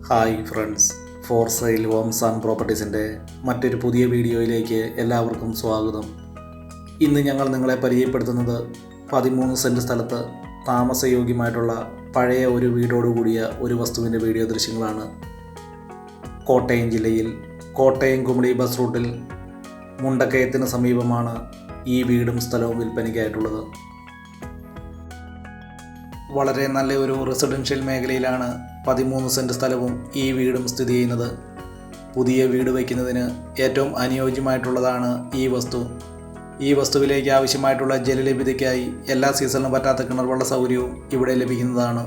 Hi friends, for sale homes and പ്രോപ്പർട്ടീസിൻ്റെ മറ്റൊരു പുതിയ വീഡിയോയിലേക്ക് എല്ലാവർക്കും സ്വാഗതം. ഇന്ന് ഞങ്ങൾ നിങ്ങളെ പരിചയപ്പെടുത്തുന്നത് 13 സെൻറ്റ് സ്ഥലത്ത് താമസയോഗ്യമായിട്ടുള്ള പഴയ ഒരു വീടോടുകൂടിയ ഒരു വസ്തുവിൻ്റെ വീഡിയോ ദൃശ്യങ്ങളാണ്. കോട്ടയം ജില്ലയിൽ കോട്ടയം കുമളി ബസ് റൂട്ടിൽ മുണ്ടക്കയത്തിന് സമീപമാണ് ഈ വീടും സ്ഥലവും വിൽപ്പനയ്ക്കായിട്ടുള്ളത്. വളരെ നല്ല ഒരു റെസിഡൻഷ്യൽ മേഖലയിലാണ് 13 സെൻറ്റ് സ്ഥലവും ഈ വീടും സ്ഥിതി ചെയ്യുന്നത്. പുതിയ വീട് വയ്ക്കുന്നതിന് ഏറ്റവും അനുയോജ്യമായിട്ടുള്ളതാണ് ഈ വസ്തു. ഈ വസ്തുവിലേക്ക് ആവശ്യമായിട്ടുള്ള ജലലഭ്യതയ്ക്കായി എല്ലാ സീസണിലും പറ്റാത്ത കിണർവെള്ള സൗകര്യവും ഇവിടെ ലഭിക്കുന്നതാണ്.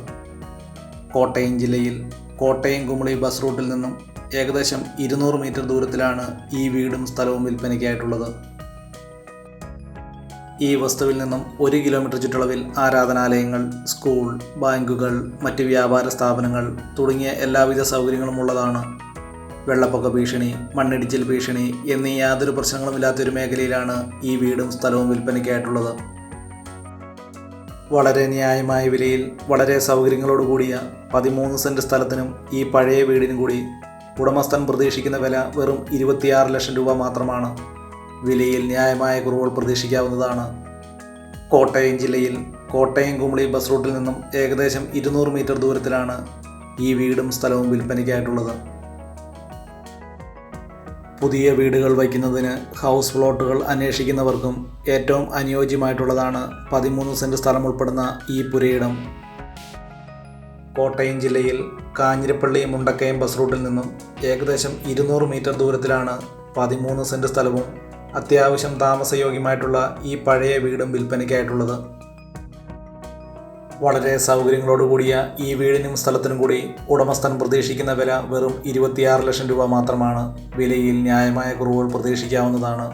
കോട്ടയം ജില്ലയിൽ കോട്ടയം കുമളി ബസ് റൂട്ടിൽ നിന്നും ഏകദേശം 200 മീറ്റർ ദൂരത്തിലാണ് ഈ വീടും സ്ഥലവും വിൽപ്പനയ്ക്കായിട്ടുള്ളത്. ഈ വസ്തുവിൽ നിന്നും 1 കിലോമീറ്റർ ചുറ്റളവിൽ ആരാധനാലയങ്ങൾ, സ്കൂൾ, ബാങ്കുകൾ, മറ്റ് വ്യാപാര സ്ഥാപനങ്ങൾ തുടങ്ങിയ എല്ലാവിധ സൗകര്യങ്ങളും ഉള്ളതാണ്. വെള്ളപ്പൊക്ക ഭീഷണി, മണ്ണിടിച്ചിൽ ഭീഷണി എന്നീ യാതൊരു പ്രശ്നങ്ങളുമില്ലാത്തൊരു മേഖലയിലാണ് ഈ വീടും സ്ഥലവും വിൽപ്പനയ്ക്കായിട്ടുള്ളത്. വളരെ ന്യായമായ വിലയിൽ വളരെ സൗകര്യങ്ങളോടുകൂടിയ 13 സെൻറ്റ് സ്ഥലത്തിനും ഈ പഴയ വീടിനും കൂടി ഉടമസ്ഥൻ പ്രതീക്ഷിക്കുന്ന വില വെറും 26 ലക്ഷം രൂപ മാത്രമാണ്. വിലയിൽ ന്യായമായ കുറവുകൾ പ്രതീക്ഷിക്കാവുന്നതാണ്. കോട്ടയം ജില്ലയിൽ കോട്ടയം കുമളി ബസ് റൂട്ടിൽ നിന്നും ഏകദേശം 200 മീറ്റർ ദൂരത്തിലാണ് ഈ വീടും സ്ഥലവും വിൽപ്പനയ്ക്കായിട്ടുള്ളത്. പുതിയ വീടുകൾ വയ്ക്കുന്നതിന് ഹൗസ് പ്ലോട്ടുകൾ അന്വേഷിക്കുന്നവർക്കും ഏറ്റവും അനുയോജ്യമായിട്ടുള്ളതാണ് 13 സെൻറ്റ് സ്ഥലം ഉൾപ്പെടുന്ന ഈ പുരയിടം. കോട്ടയം ജില്ലയിൽ കാഞ്ഞിരപ്പള്ളി മുണ്ടക്കയം ബസ് റൂട്ടിൽ നിന്നും ഏകദേശം 200 മീറ്റർ ദൂരത്തിലാണ് 13 സെൻറ്റ് സ്ഥലവും അത്യാവശ്യം താമസയോഗ്യമായിട്ടുള്ള ഈ പഴയ വീടും വിൽപ്പനയ്ക്കായിട്ടുള്ളത്. വളരെ സൗകര്യങ്ങളോടുകൂടിയ ഈ വീടിനും സ്ഥലത്തിനും കൂടി ഉടമസ്ഥൻ പ്രതീക്ഷിക്കുന്ന വില വെറും 26 ലക്ഷം രൂപ മാത്രമാണ്. വിലയിൽ ന്യായമായ കുറവുകൾ പ്രതീക്ഷിക്കാവുന്നതാണ്.